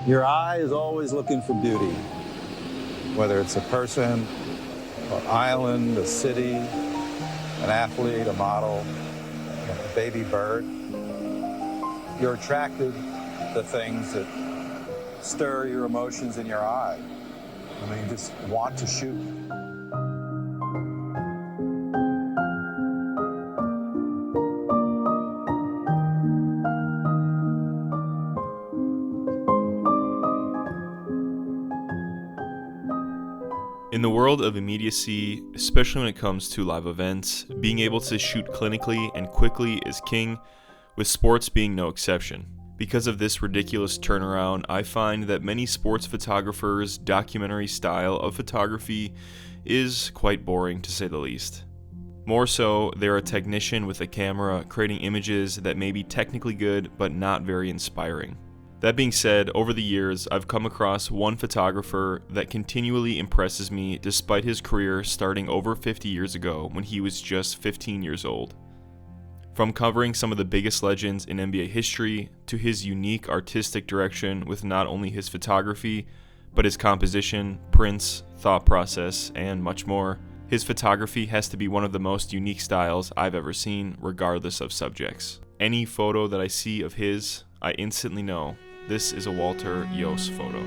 Your eye is always looking for beauty, whether it's a person, an island, a city, an athlete, a model, a baby bird. You're attracted to things that stir your emotions in your eye. I mean, you just want to shoot. In the world of immediacy, especially when it comes to live events, being able to shoot clinically and quickly is king, with sports being no exception. Because of this ridiculous turnaround, I find that many sports photographers' documentary style of photography is quite boring, to say the least. More so, they're a technician with a camera creating images that may be technically good but not very inspiring. That being said, over the years, I've come across one photographer that continually impresses me despite his career starting over 50 years ago when he was just 15 years old. From covering some of the biggest legends in NBA history to his unique artistic direction with not only his photography, but his composition, prints, thought process, and much more, his photography has to be one of the most unique styles I've ever seen, regardless of subjects. Any photo that I see of his, I instantly know this is a Walter Iooss photo.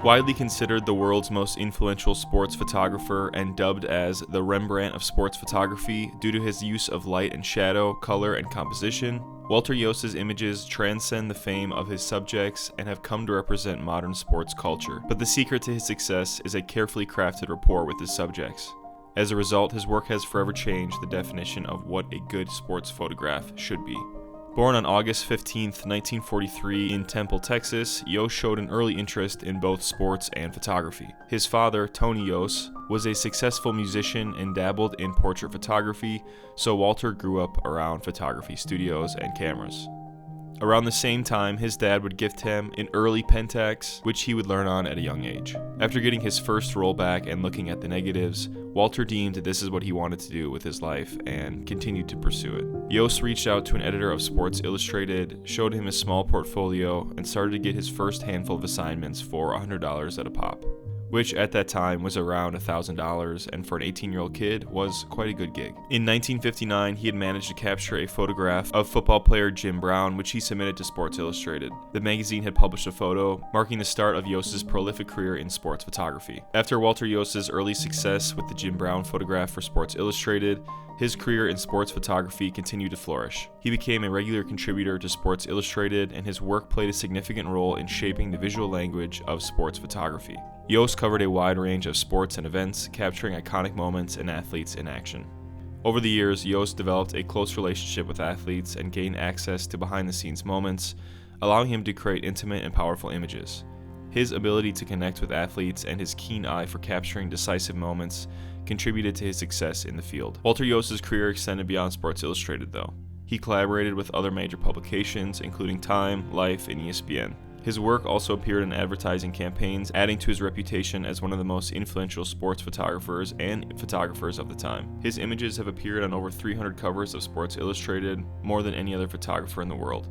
Widely considered the world's most influential sports photographer and dubbed as the Rembrandt of sports photography due to his use of light and shadow, color, and composition, Walter Iooss's images transcend the fame of his subjects and have come to represent modern sports culture. But the secret to his success is a carefully crafted rapport with his subjects. As a result, his work has forever changed the definition of what a good sports photograph should be. Born on August 15, 1943 in Temple, Texas, Iooss showed an early interest in both sports and photography. His father, Tony Iooss, was a successful musician and dabbled in portrait photography, so Walter grew up around photography studios and cameras. Around the same time, his dad would gift him an early Pentax, which he would learn on at a young age. After getting his first rollback and looking at the negatives, Walter deemed that this is what he wanted to do with his life and continued to pursue it. Iooss reached out to an editor of Sports Illustrated, showed him his small portfolio, and started to get his first handful of assignments for $100 at a pop, which at that time was around $1,000 and for an 18-year-old kid was quite a good gig. In 1959, he had managed to capture a photograph of football player Jim Brown, which he submitted to Sports Illustrated. The magazine had published a photo, marking the start of Iooss's prolific career in sports photography. After Walter Iooss's early success with the Jim Brown photograph for Sports Illustrated, his career in sports photography continued to flourish. He became a regular contributor to Sports Illustrated, and his work played a significant role in shaping the visual language of sports photography. Iooss covered a wide range of sports and events, capturing iconic moments and athletes in action. Over the years, Iooss developed a close relationship with athletes and gained access to behind-the-scenes moments, allowing him to create intimate and powerful images. His ability to connect with athletes and his keen eye for capturing decisive moments contributed to his success in the field. Walter Iooss's career extended beyond Sports Illustrated, though. He collaborated with other major publications, including Time, Life, and ESPN. His work also appeared in advertising campaigns, adding to his reputation as one of the most influential sports photographers and photographers of the time. His images have appeared on over 300 covers of Sports Illustrated, more than any other photographer in the world.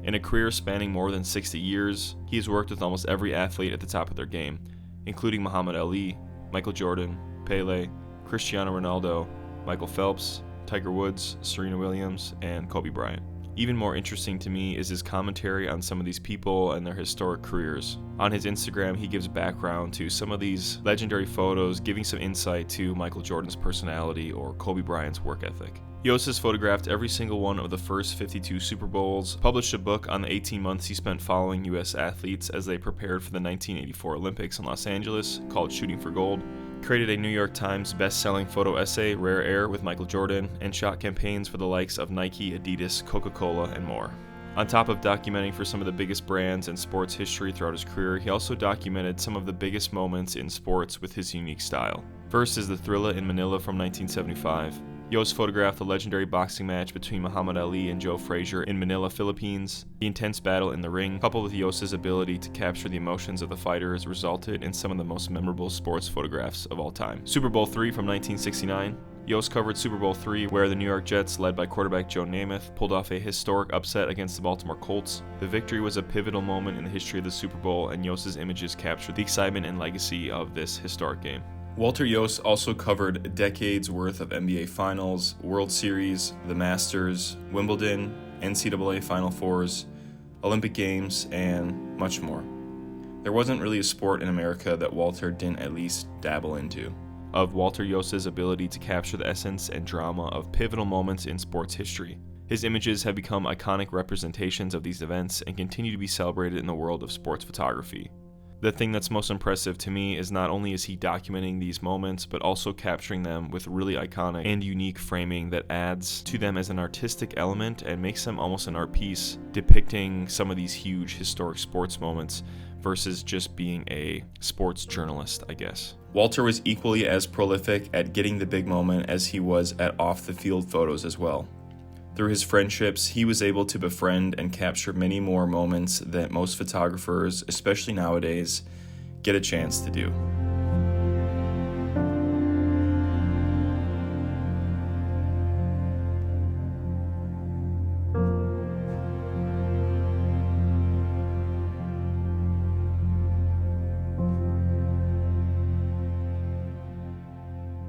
In a career spanning more than 60 years, he has worked with almost every athlete at the top of their game, including Muhammad Ali, Michael Jordan, Pele, Cristiano Ronaldo, Michael Phelps, Tiger Woods, Serena Williams, and Kobe Bryant. Even more interesting to me is his commentary on some of these people and their historic careers. On his Instagram, he gives background to some of these legendary photos, giving some insight to Michael Jordan's personality or Kobe Bryant's work ethic. Iooss has photographed every single one of the first 52 Super Bowls, published a book on the 18 months he spent following U.S. athletes as they prepared for the 1984 Olympics in Los Angeles, called Shooting for Gold, created a New York Times best-selling photo essay, Rare Air with Michael Jordan, and shot campaigns for the likes of Nike, Adidas, Coca-Cola, and more. On top of documenting for some of the biggest brands in sports history throughout his career, he also documented some of the biggest moments in sports with his unique style. First is the Thrilla in Manila from 1975. Iooss photographed the legendary boxing match between Muhammad Ali and Joe Frazier in Manila, Philippines. The intense battle in the ring, coupled with Iooss's ability to capture the emotions of the fighters, resulted in some of the most memorable sports photographs of all time. Super Bowl III from 1969. Iooss covered Super Bowl III, where the New York Jets, led by quarterback Joe Namath, pulled off a historic upset against the Baltimore Colts. The victory was a pivotal moment in the history of the Super Bowl, and Iooss's images captured the excitement and legacy of this historic game. Walter Iooss also covered decades worth of NBA Finals, World Series, the Masters, Wimbledon, NCAA Final Fours, Olympic Games, and much more. There wasn't really a sport in America that Walter didn't at least dabble into. Of Walter Iooss's ability to capture the essence and drama of pivotal moments in sports history. His images have become iconic representations of these events and continue to be celebrated in the world of sports photography. The thing that's most impressive to me is not only is he documenting these moments, but also capturing them with really iconic and unique framing that adds to them as an artistic element and makes them almost an art piece, depicting some of these huge historic sports moments versus just being a sports journalist, I guess. Walter was equally as prolific at getting the big moment as he was at off-the-field photos as well. Through his friendships, he was able to befriend and capture many more moments that most photographers, especially nowadays, get a chance to do.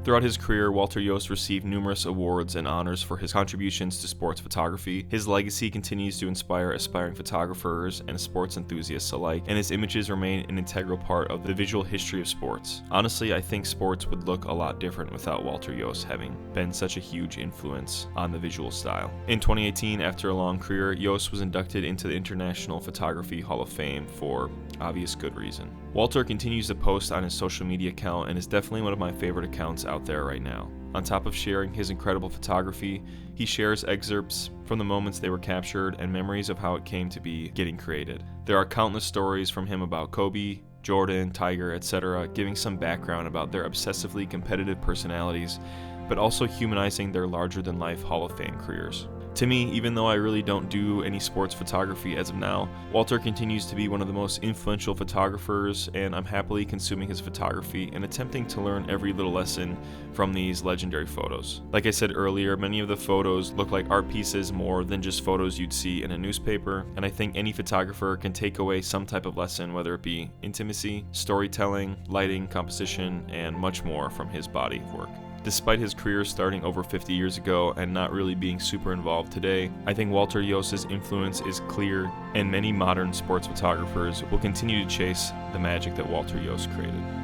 Throughout his career, Walter Iooss received numerous awards and honors for his contributions to sports photography. His legacy continues to inspire aspiring photographers and sports enthusiasts alike, and his images remain an integral part of the visual history of sports. Honestly, I think sports would look a lot different without Walter Iooss having been such a huge influence on the visual style. In 2018, after a long career, Iooss was inducted into the International Photography Hall of Fame for obvious good reason. Walter continues to post on his social media account and is definitely one of my favorite accounts out there right now. On top of sharing his incredible photography, he shares excerpts from the moments they were captured and memories of how it came to be getting created. There are countless stories from him about Kobe, Jordan, Tiger, etc., giving some background about their obsessively competitive personalities, but also humanizing their larger-than-life Hall of Fame careers. To me, even though I really don't do any sports photography as of now, Walter continues to be one of the most influential photographers, and I'm happily consuming his photography and attempting to learn every little lesson from these legendary photos. Like I said earlier, many of the photos look like art pieces more than just photos you'd see in a newspaper, and I think any photographer can take away some type of lesson, whether it be intimacy, storytelling, lighting, composition, and much more from his body of work. Despite his career starting over 50 years ago and not really being super involved today, I think Walter Iooss's influence is clear, and many modern sports photographers will continue to chase the magic that Walter Iooss created.